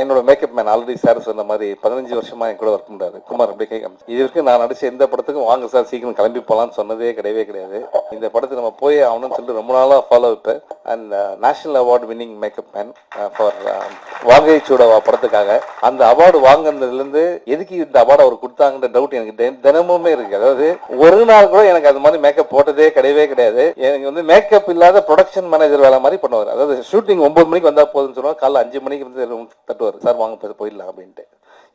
என்னோட makeup man already sir சொன்ன மாதிரி 15 வருஷமா என் கூட ஒர்க் பண்றாரு குமார். அப்படி இதுக்கு நான் நடிச்ச எந்த படத்துக்கும் வாங்க சார் சீக்கிரம் கிளம்பி போலான்னு சொன்னதே கிடையாது. இந்த படத்துக்கு நம்ம போய் ஆகணும்னு சொல்லிட்டு ரொம்ப நாளா ஃபாலோ விட்டு and national award winning makeup man for வாகை சூடவா படத்துக்காக அந்த அவார்டு வாங்கினதுல இருந்து எதுக்கு இந்த அவார்டு அவர் கொடுத்தாங்கன்ற டவுட் எனக்கு தினமுமே இருக்கு. அதாவது ஒரு நாள் கூட எனக்கு அது மாதிரி மேக்கப் போட்டதே கிடையாது. எனக்கு வந்து மேக்கப் இல்லாத ப்ரொடக்ஷன் மேனேஜர் வேலை மாதிரி பண்ணுவார். அதாவது ஷூட்டிங் 9 மணிக்கு வந்தா போதுன்னு சொல்லுவாங்க, காலைல 5 மணிக்கு வந்து தட்டுவார், சார் வாங்க போயிடலாம் அப்படின்ட்டு.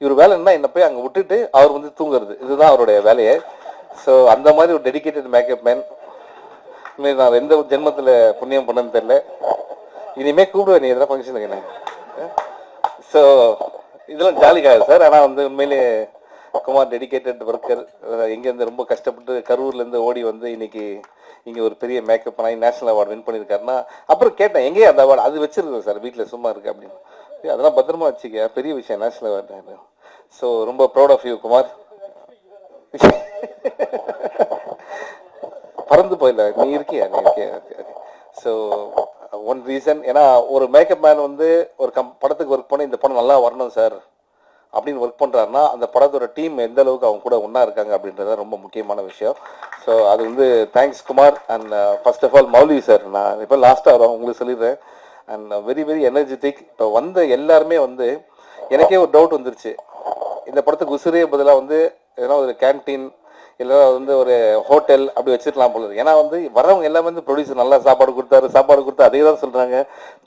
இவர் வேலை என்ன, என்ன போய் அங்க விட்டுட்டு அவர் வந்து தூங்குறது, இதுதான் அவருடைய வேலையை. ஸோ அந்த மாதிரி ஒரு டெடிகேட்டட் மேக்கப் மேன் நான் எந்த ஜென்மத்தில் புண்ணியம் பண்ணன்னு தெரியல. இனிமே கூப்பிடுவேன் நீ எதனா ஃபங்க்ஷனுக்கு என்ன. ஸோ இதெல்லாம் ஜாலிக்காக சார். ஆனால் வந்து உண்மையிலே குமார் டெடிகேட்டட் ஒர்க்கர். இங்கேருந்து ரொம்ப கஷ்டப்பட்டு கரூர்லேருந்து ஓடி வந்து இன்னைக்கு இங்கே ஒரு பெரிய மேக்கப் பண்ணி நேஷனல் அவார்டு வின் பண்ணியிருக்காருன்னா, அப்புறம் கேட்டேன் எங்கேயே அந்த அவார்டு, அது வச்சிருக்கேன் சார் வீட்டில் சும்மா இருக்கு அப்படின்னு. அதெல்லாம் பத்திரமா வச்சுக்க, பெரிய விஷயம் நேஷனல் அவார்டு. ஸோ ரொம்ப ப்ரௌட் ஆஃப் யூ குமார். பறந்து போயில நீ இருக்கியா. ஸோ ஒன் ரீசன், ஏன்னா ஒரு மேக்கப் மேன் வந்து ஒரு படத்துக்கு ஒர்க் பண்ணி இந்த படம் நல்லா வரணும் சார் அப்படின்னு ஒர்க் பண்ணுறாருன்னா அந்த படத்தோட டீம் எந்த அளவுக்கு அவங்க கூட ஒன்றா இருக்காங்க அப்படின்றது ரொம்ப முக்கியமான விஷயம். ஸோ அது வந்து thanks Kumar. And first of all Mouli sir, நான் இப்போ லாஸ்ட்டாக உங்களுக்கு சொல்லிடுறேன். And very very energetic. இப்போ வந்த எல்லாருமே வந்து எனக்கே ஒரு டவுட் வந்துருச்சு, இந்த படத்துக்கு உசிரே பதிலாக வந்து எதனா ஒரு கேன்டீன் இல்லை வந்து ஒரு ஹோட்டல் அப்படி வச்சிருக்கலாம் போல. ஏன்னா வந்து வரவங்க எல்லாமே வந்து ப்ரொடியூசர் நல்லா சாப்பாடு கொடுத்தா அதே தான் சொல்றாங்க.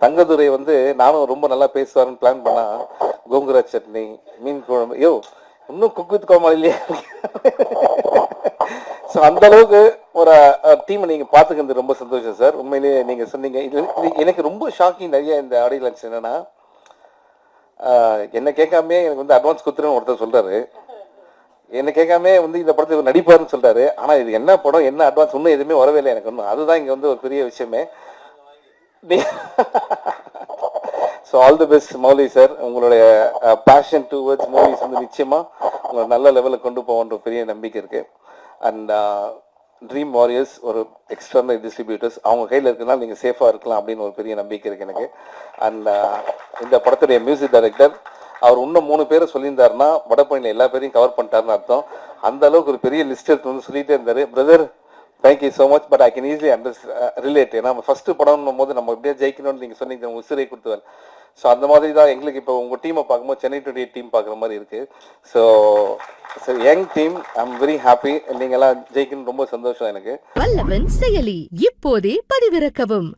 தங்கதுரை வந்து நானும் ரொம்ப நல்லா பேசுவாருன்னு பிளான் பண்ணா கோங்குரா சட்னி, மீன் குழம்பு, யோ இன்னும் குக் வித் கோமாளி இல்லையா. ஸோ அந்த அளவுக்கு ஒரு டீமை நீங்க பாத்துக்கிறது ரொம்ப சந்தோஷம் சார். உண்மையிலேயே நீங்க சொன்னீங்க. இது எனக்கு ரொம்ப ஷாக்கிங். நிறைய இந்த ஆடியோ லான்ச் என்னன்னா, என்ன கேட்காமே எனக்கு வந்து அட்வான்ஸ் கொடுத்துருன்னு ஒருத்தர் சொல்றாரு. என்ன கேட்காம வந்து இந்த படத்துக்கு நடிப்பாருன்னு சொல்றாரு. ஆனா இது என்ன படம், என்ன அட்வான்ஸ், இன்னும் எதுவுமே வரவே இல்லை எனக்கு ஒன்றும். அதுதான் இங்க வந்து ஒரு பெரிய விஷயமே. So all the best Mouli sir. உங்களுடைய பேஷன் டுவர்ட்ஸ் மூவிஸ் வந்து நிச்சயமா உங்களை நல்ல லெவலில் கொண்டு போகன்ற பெரிய நம்பிக்கை இருக்கு. அண்ட் ட்ரீம் வாரியர்ஸ் ஒரு எக்ஸ்டர்னல் டிஸ்ட்ரிபியூட்டர்ஸ் அவங்க கையில் இருக்குன்னா நீங்கள் சேஃபாக இருக்கலாம் அப்படின்னு ஒரு பெரிய நம்பிக்கை இருக்கு எனக்கு. அண்ட் இந்த படத்துடைய மியூசிக் டைரக்டர் அவர் இன்னும் 3 பேரை சொல்லியிருந்தாருன்னா வடபழனியில் எல்லா பேரையும் கவர் பண்ணிட்டாருன்னு அர்த்தம். அந்த அளவுக்கு ஒரு பெரிய லிஸ்ட் எடுத்து வந்து சொல்லிட்டே இருந்தாரு. Brother thank you so much. But I can easily relate. ஏன்னா ஃபர்ஸ்ட் படம்னும் போது நம்ம எப்படியா ஜெயிக்கணும்னு நீங்கள் சொன்னீங்க, உசிரை கொடுத்துவார். ஸோ அந்த மாதிரி தான் எங்களுக்கு இப்போ உங்கள் டீமை பார்க்கும்போது சென்னை 28 டீம் பார்க்குற மாதிரி இருக்கு. So young team, I am very happy. நீங்கள்லாம் ஜெயிக்கணும்னு ரொம்ப சந்தோஷம் எனக்கு. வல்லவன் செயலி இப்போதே பதிவிறக்கவும்.